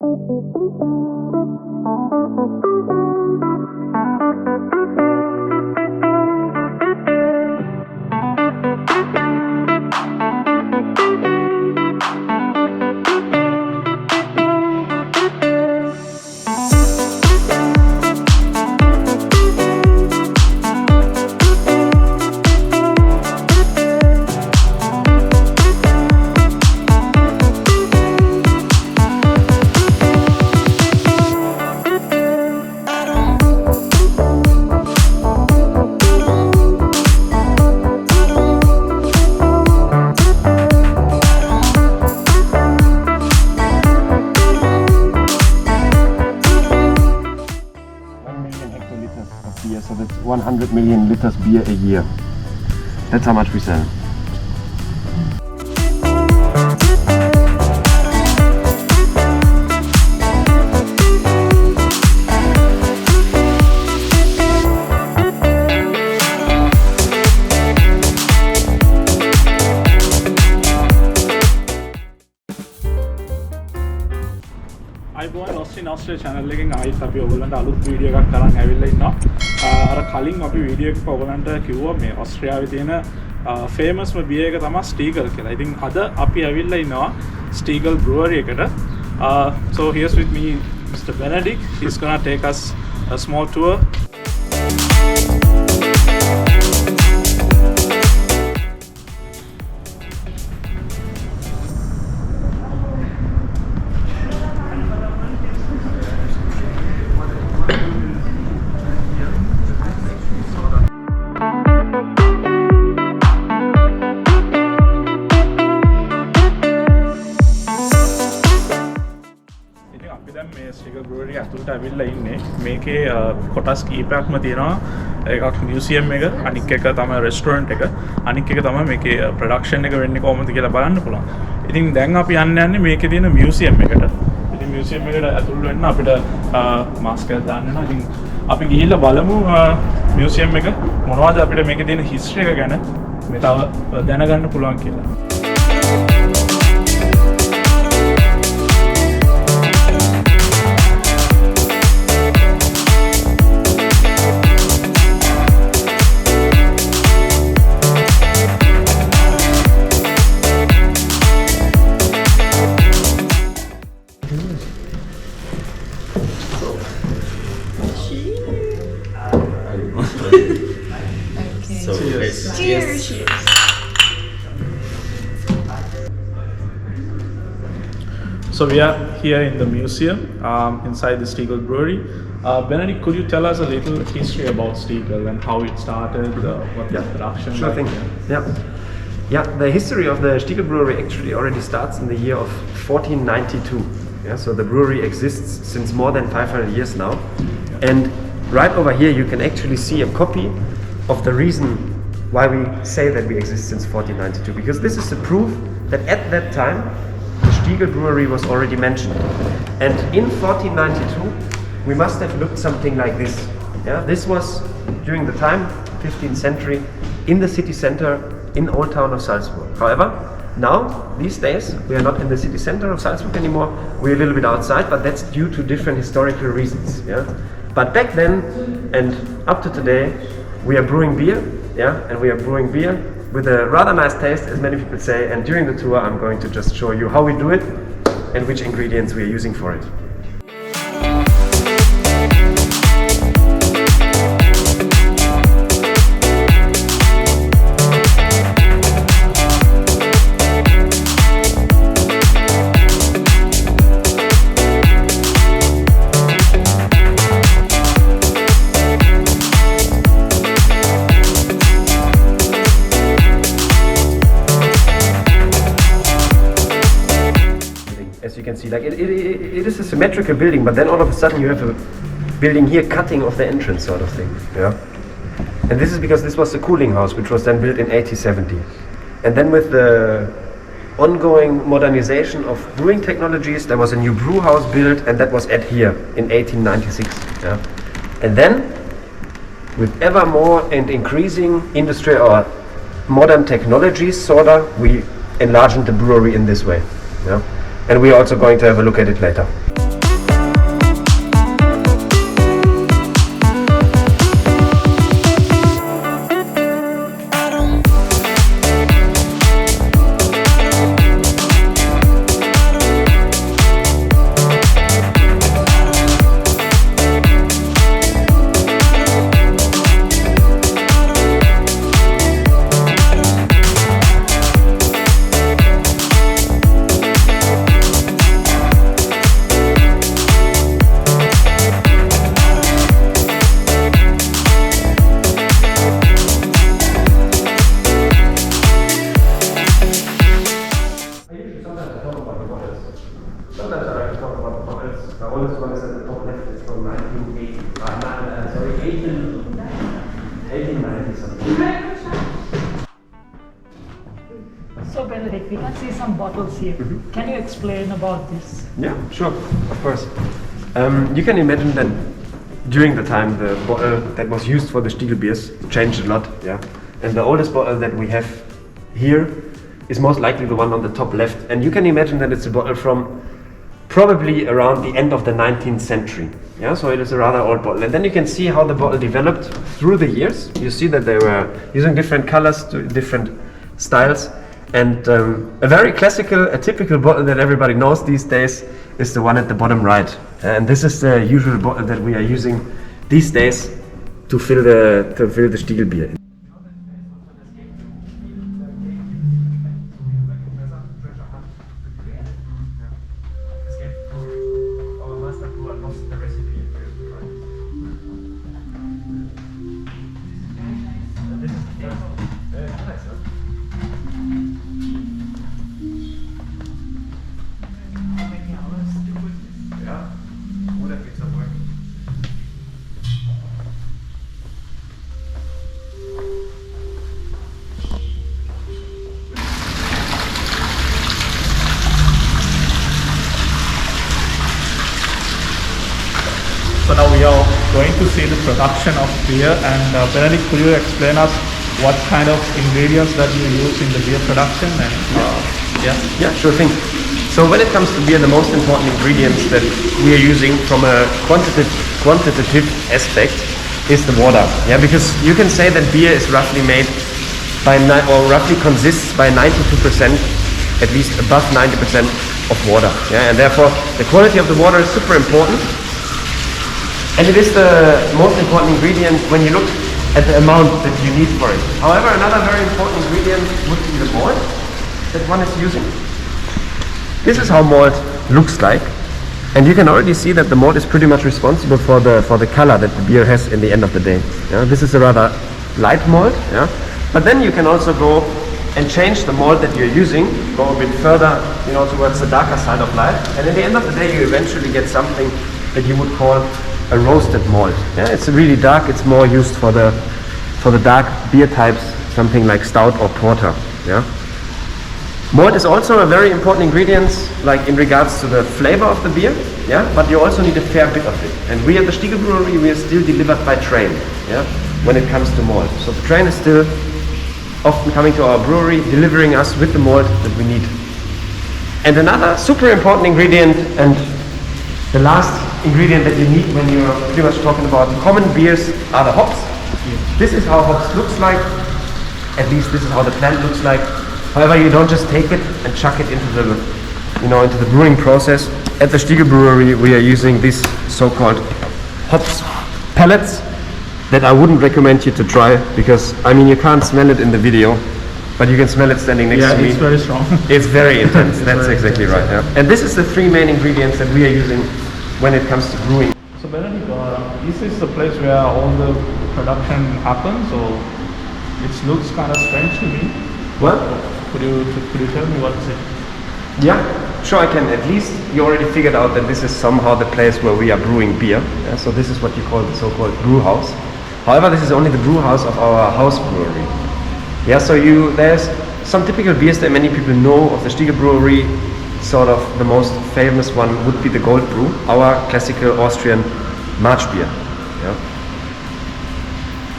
So that's 100 million liters beer a year. That's how much we sell. අයිබෝන් Austin Australia channel එකෙන් ආයිත් අපි ඔයගොල්ලන්ට අලුත් වීඩියෝ එකක් කරන් ඇවිල්ලා ඉන්නවා. අර කලින් අපි වීඩියෝ එකක ඔයගොල්ලන්ට කිව්වා මේ ඔස්ට්‍රේලියාවේ තියෙන famous beer එක තමයි Stiegl කියලා. ඉතින් අද අපි ඇවිල්ලා ඉන්නවා Stiegl brewery එකට. So here's with me Mr. Benedict. He's gonna take us a small tour. Stiegl brewery ඇතුළට ඇවිල්ලා ඉන්නේ. මේකේ කොටස් කීපයක්ම තියෙනවා. එකක් මියුසියම් එක, අනික් එක තමයි රෙස්ටොරන්ට් එක, අනික් එක තමයි මේකේ ප්‍රොඩක්ෂන් එක වෙන්නේ කොහොමද කියලා බලන්න පුළුවන්. ඉතින් දැන් අපි යන්නේ මේකේ තියෙන මියුසියම් එකට. ඉතින් මියුසියම් එකට ඇතුළු වෙන්න අපිට මාස්ක් එකක් දාන්න වෙනවා. ඉතින් අපි ගිහිල්ලා බලමු මියුසියම් එක මොනවද අපිට මේකේ තියෙන හිස්ටරි එක ගැන මේ තව දැනගන්න පුළුවන් කියලා. So cheers. So we are here in the museum inside the Stiegl brewery. Benedict, could you tell us a little history about Stiegl and how it started, what the production? Sure thing. Yeah, the history of the Stiegl brewery actually already starts in the year of 1492. Yeah, so the brewery exists since more than 500 years now. And right over here you can actually see a copy of the reason why we say that we exist since 1492, because this is the proof that at that time the Stiegl brewery was already mentioned. And in 1492 we must have looked something like this. Yeah, this was during the time, 15th century, in the city center in old town of Salzburg. However, now, these days, we are not in the city center of Salzburg anymore. We're a little bit outside, but that's due to different historical reasons. Yeah? But back then, and up to today, we are brewing beer. Yeah? And we are brewing beer with a rather nice taste, as many people say. And during the tour, I'm going to just show you how we do it and which ingredients we are using for it. As you can see, like it is a symmetrical building, but then all of a sudden you have a building here cutting off the entrance sort of thing. Yeah, and this is because this was the cooling house, which was then built in 1870, and then with the ongoing modernization of brewing technologies, there was a new brew house built, and that was at here in 1896. Yeah, and then with ever more and increasing industry or modern technologies, sorta, we enlarged the brewery in this way. Yeah. And we are also going to have a look at it later. bottles. The oldest one is at the top left. It's from 1980. Sorry, 1890 something. So Benedict, we can see some bottles here. Can you explain about this? Yeah, sure, of course. You can imagine that during the time the bottle that was used for the Stiegl beers changed a lot. Yeah, and the oldest bottle that we have here is most likely the one on the top left. And you can imagine that it's a bottle from probably around the end of the 19th century. Yeah, so it is a rather old bottle. And then you can see how the bottle developed through the years. You see that they were using different colors, different styles. And a very classical, a typical bottle that everybody knows these days is the one at the bottom right. And this is the usual bottle that we are using these days to fill the Stiegl beer. So now we are going to see the production of beer, and Benedict, could you explain us what kind of ingredients that you use in the beer production? And Yeah, sure thing. So when it comes to beer, the most important ingredients that we are using from a quantitative aspect is the water. Yeah, because you can say that beer is roughly made by roughly consists by 92%, at least above 90% of water. Yeah, and therefore the quality of the water is super important. And it is the most important ingredient when you look at the amount that you need for it. However, another very important ingredient would be the malt that one is using. This is how malt looks like. And you can already see that the malt is pretty much responsible for the color that the beer has in the end of the day. Yeah? This is a rather light malt. Yeah? But then you can also go and change the malt that you're using, go a bit further, towards the darker side of life. And at the end of the day, you eventually get something that you would call a roasted malt. Yeah, it's really dark. It's more used for the dark beer types, something like stout or porter. Yeah. Malt is also a very important ingredient, like in regards to the flavor of the beer. Yeah, but you also need a fair bit of it. And we at the Stiegl Brewery, we are still delivered by train. Yeah, when it comes to malt. So the train is still often coming to our brewery, delivering us with the malt that we need. And another super important ingredient, and the last ingredient that you need when you're pretty much talking about common beers, are the hops. This is how hops looks like. At least this is how the plant looks like. However, you don't just take it and chuck it into the brewing process. At the Stiegl Brewery, we are using these so-called hops pellets that I wouldn't recommend you to try, because you can't smell it in the video, but you can smell it standing next to me. Yeah, it's very strong. It's very intense. That's exactly right. Yeah. And this is the three main ingredients that we are using when it comes to brewing. So Benedict, this is the place where all the production happens, so it looks kind of strange to me. What? Could you tell me what is it? Yeah, sure I can. At least you already figured out that this is somehow the place where we are brewing beer. Yeah, so this is what you call the so-called brew house. However, this is only the brew house of our house brewery. Yeah, so there's some typical beers that many people know of the Stiegl Brewery. Sort of the most famous one would be the Gold Brew, our classical Austrian March beer. Yeah.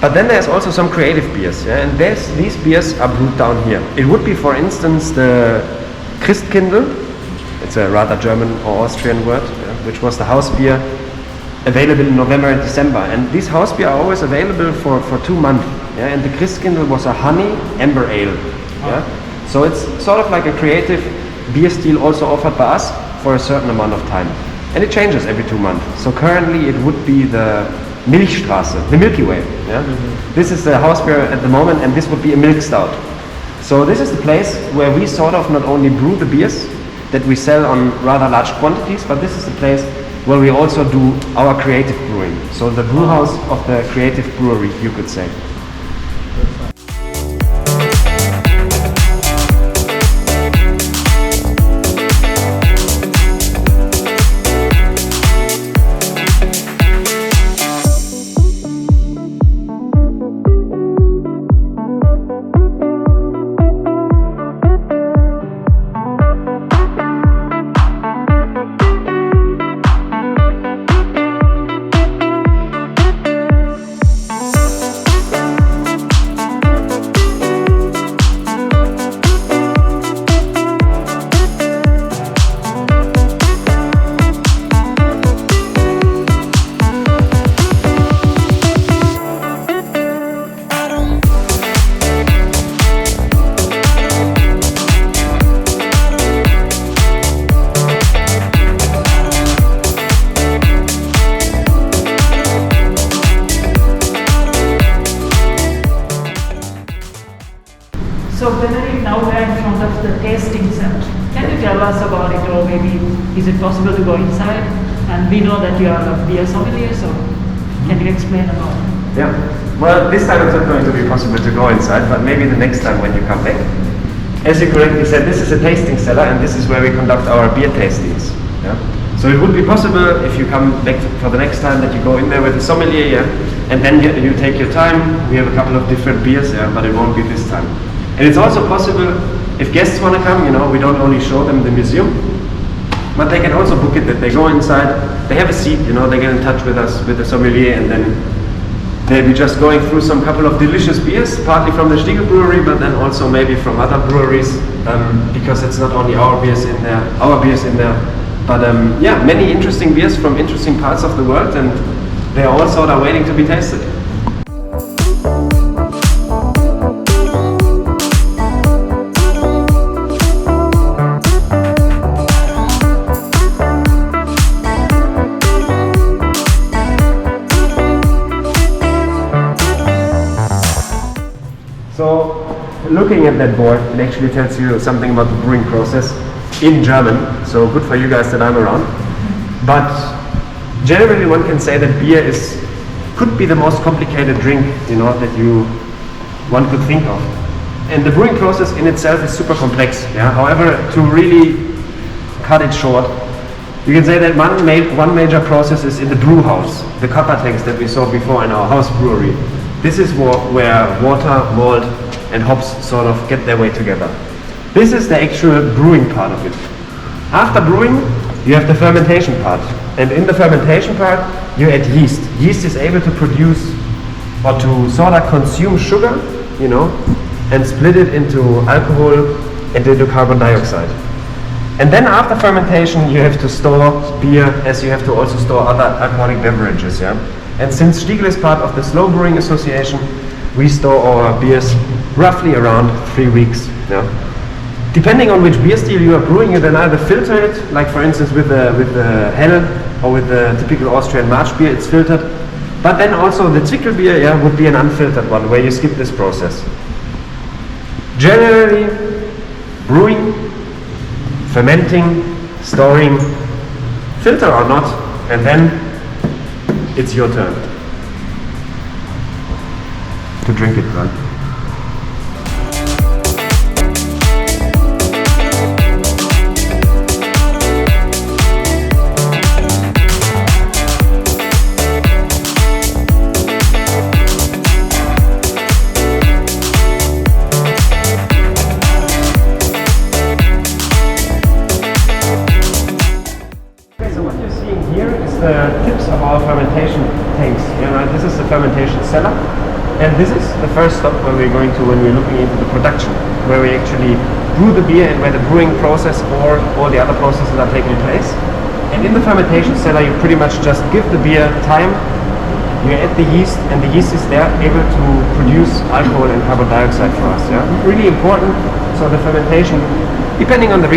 But then there's also some creative beers, yeah? And these beers are brewed down here. It would be, for instance, the Christkindl. It's a rather German or Austrian word, yeah? Which was the house beer available in November and December. And these house beer are always available for 2 months. Yeah? And the Christkindl was a honey amber ale. Yeah? So it's sort of like a creative beer style also offered by us for a certain amount of time. And it changes every 2 months. So currently it would be the Milchstraße, the Milky Way. Yeah? This is the house beer at the moment, and this would be a milk stout. So this is the place where we sort of not only brew the beers that we sell on rather large quantities, but this is the place where we also do our creative brewing. So the brew house of the creative brewery, you could say. tell us about it, or maybe is it possible to go inside? And we know that you are a beer sommelier, so can you explain about it? Yeah. Well, this time it's not going to be possible to go inside, but maybe the next time when you come back. As you correctly said, this is a tasting cellar, and this is where we conduct our beer tastings. Yeah? So it would be possible if you come back for the next time that you go in there with a sommelier, yeah? And then you take your time. We have a couple of different beers, yeah, but it won't be this time. And it's also possible if guests want to come, we don't only show them the museum, but they can also book it that they go inside, they have a seat, they get in touch with us, with the sommelier, and then they'll be just going through some couple of delicious beers, partly from the Stiegl brewery, but then also maybe from other breweries, because it's not only our beers in there, but yeah, many interesting beers from interesting parts of the world, and they are all sort of waiting to be tasted. So, looking at that board, it actually tells you something about the brewing process in German, so good for you guys that I'm around. But generally one can say that beer could be the most complicated drink, that one could think of. And the brewing process in itself is super complex. Yeah? However, to really cut it short, you can say that one major process is in the brew house, the copper tanks that we saw before in our house brewery. This is where water, malt and hops sort of get their way together. This is the actual brewing part of it. After brewing, you have the fermentation part. And in the fermentation part, you add yeast. Yeast is able to produce or to sort of consume sugar, and split it into alcohol and into carbon dioxide. And then after fermentation, you have to store beer as you have to also store other alcoholic beverages. Yeah? And since Stiegl is part of the Slow Brewing Association, we store our beers roughly around 3 weeks. Yeah? Depending on which beer style you are brewing, you then either filter it, like for instance with the Hell or with the typical Austrian March beer, it's filtered. But then also the Stiegl-Beer would be an unfiltered one, where you skip this process. Generally, brewing, fermenting, storing, filter or not, and then it's your turn to drink it, right? The tips of our fermentation tanks. This is the fermentation cellar, and this is the first stop where we're going to when we're looking into the production, where we actually brew the beer and where the brewing process or all the other processes are taking place. And in the fermentation cellar, you pretty much just give the beer time. You add the yeast, and the yeast is there able to produce alcohol and carbon dioxide for us. Yeah, really important. So the fermentation, depending on the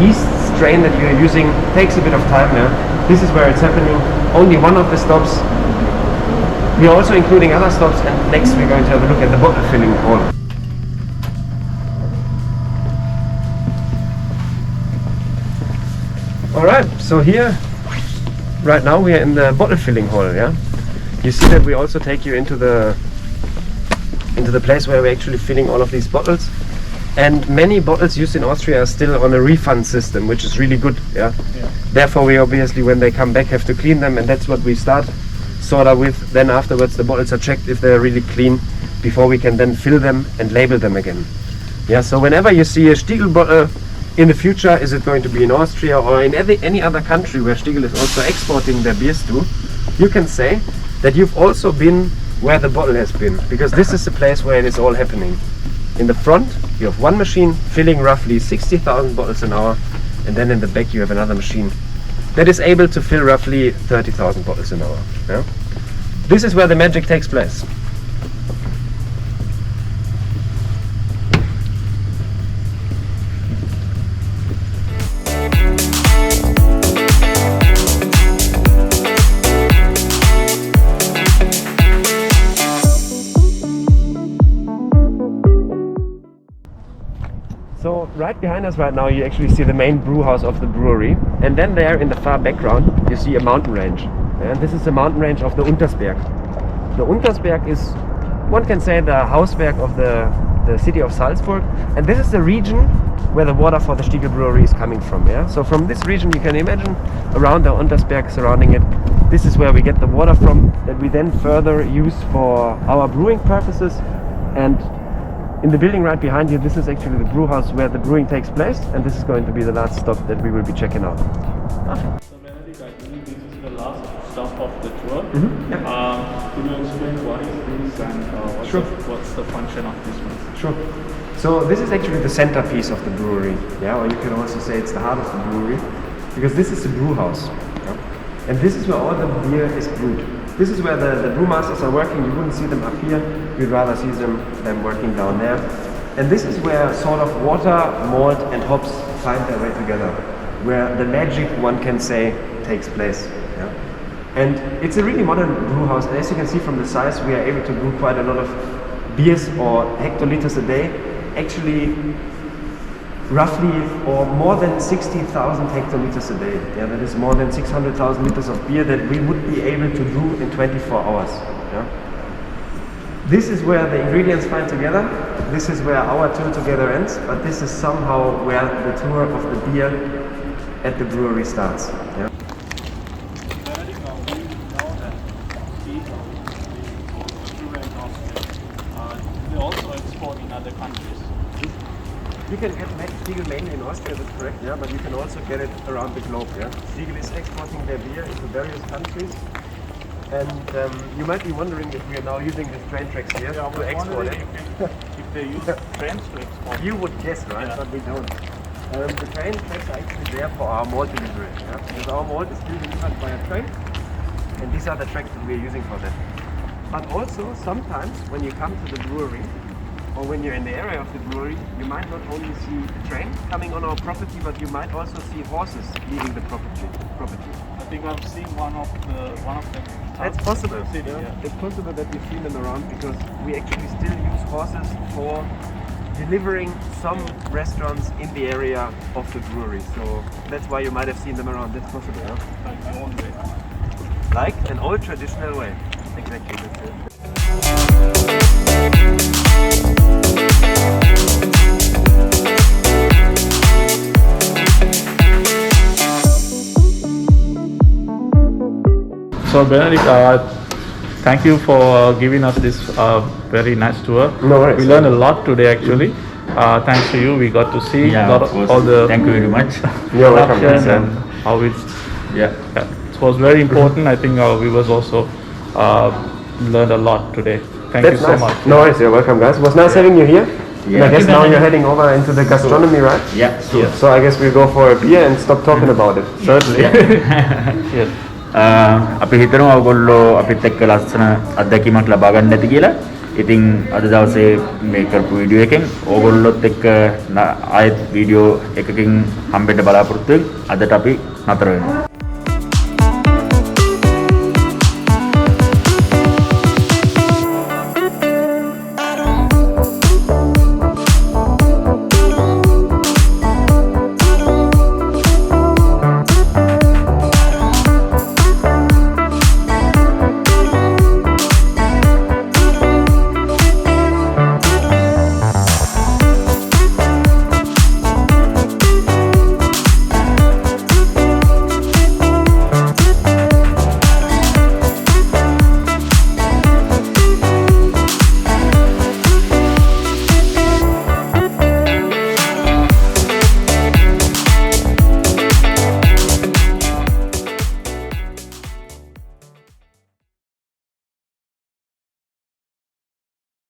yeast strain that you're using, takes a bit of time. Yeah. This is where it's happening, only one of the stops. We are also including other stops, and next we're going to have a look at the bottle filling hall. Alright, so here, right now we are in the bottle filling hall, yeah? You see that we also take you into the place where we're actually filling all of these bottles. And many bottles used in Austria are still on a refund system, which is really good. Yeah? Therefore, we obviously, when they come back, have to clean them, and that's what we start sort of with. Then afterwards, the bottles are checked if they're really clean before we can then fill them and label them again. Yeah. So whenever you see a Stiegl bottle in the future, is it going to be in Austria or in any other country where Stiegl is also exporting their beers to, you can say that you've also been where the bottle has been, because this is the place where it is all happening. In the front, you have one machine filling roughly 60,000 bottles an hour, and then in the back you have another machine that is able to fill roughly 30,000 bottles an hour. Yeah? This is where the magic takes place. right behind us right now, you actually see the main brew house of the brewery. And then there in the far background, you see a mountain range. And this is the mountain range of the Untersberg. The Untersberg is, one can say, the Hausberg of the city of Salzburg. And this is the region where the water for the Stiegl brewery is coming from. Yeah? So from this region, you can imagine around the Untersberg, surrounding it, this is where we get the water from that we then further use for our brewing purposes. And in the building right behind you, this is actually the brew house where the brewing takes place, and this is going to be the last stop that we will be checking out. So Benedict, I believe this is the last stop of the tour. Could you explain what is this and what's the function of this one? Sure. So this is actually the centerpiece of the brewery, yeah, or you can also say it's the heart of the brewery, because this is the brew house, yeah? And this is where all the beer is brewed. This is where the brewmasters are working. You wouldn't see them up here, you'd rather see them working down there. And this is where sort of water, malt and hops find their way together, where the magic, one can say, takes place. Yeah? And it's a really modern brew house, and as you can see from the size, we are able to brew quite a lot of beers or hectoliters a day. Actually, roughly or more than 60,000 hectoliters a day. Yeah, that is more than 600,000 liters of beer that we would be able to brew in 24 hours. Yeah? This is where the ingredients find together. This is where our tour together ends, but this is somehow where the tour of the beer at the brewery starts. Yeah? They also export in other countries. You can get Stiegl mainly in Austria, that's correct, yeah, but you can also get it around the globe, yeah. Stiegl is exporting their beer into various countries, and you might be wondering if we are now using these train tracks here to export it. If they use trains to export. You would guess, right? Yeah. But we don't. The train tracks are actually there for our malt delivery, yeah? Because our malt is still delivered by a train, and these are the tracks that we are using for that. But also, sometimes when you come to the brewery, or when you're in the area of the brewery, you might not only see a train coming on our property, but you might also see horses leaving the property. I think I've seen one of them. That's possible. City, Yeah? yeah. It's possible that we've seen them around because we actually still use horses for delivering some restaurants in the area of the brewery. So that's why you might have seen them around. That's possible. Yeah? Like my own way. Like an old traditional way. Exactly. That's it. So Benedict, thank you for giving us this very nice tour. No worries. We learned a lot today actually. Thanks to you, we got to see all the Thank you very much. You're welcome. production and how it's. It was very important. I think our viewers also learned a lot today. Thank you so much. No worries. You're welcome, guys. It was nice having you here. Yeah. And I guess now you're heading over into the gastronomy, right? Yeah, sure. So I guess we'll go for a beer and stop talking about it. Certainly. Yes. අපි හිතනවා ඔයගොල්ලෝ අපිත් එක්ක ලස්සන අත්දැකීමක් ලබා ගන්න ඇති කියලා. ඉතින් අද දවසේ මේ කරපු වීඩියෝ එකෙන් ඕගොල්ලොත් එක්ක ආයෙත් වීඩියෝ එකකින් හම්බෙන්න බලාපොරොත්තු වෙමි. අදට අපි නතර වෙනවා.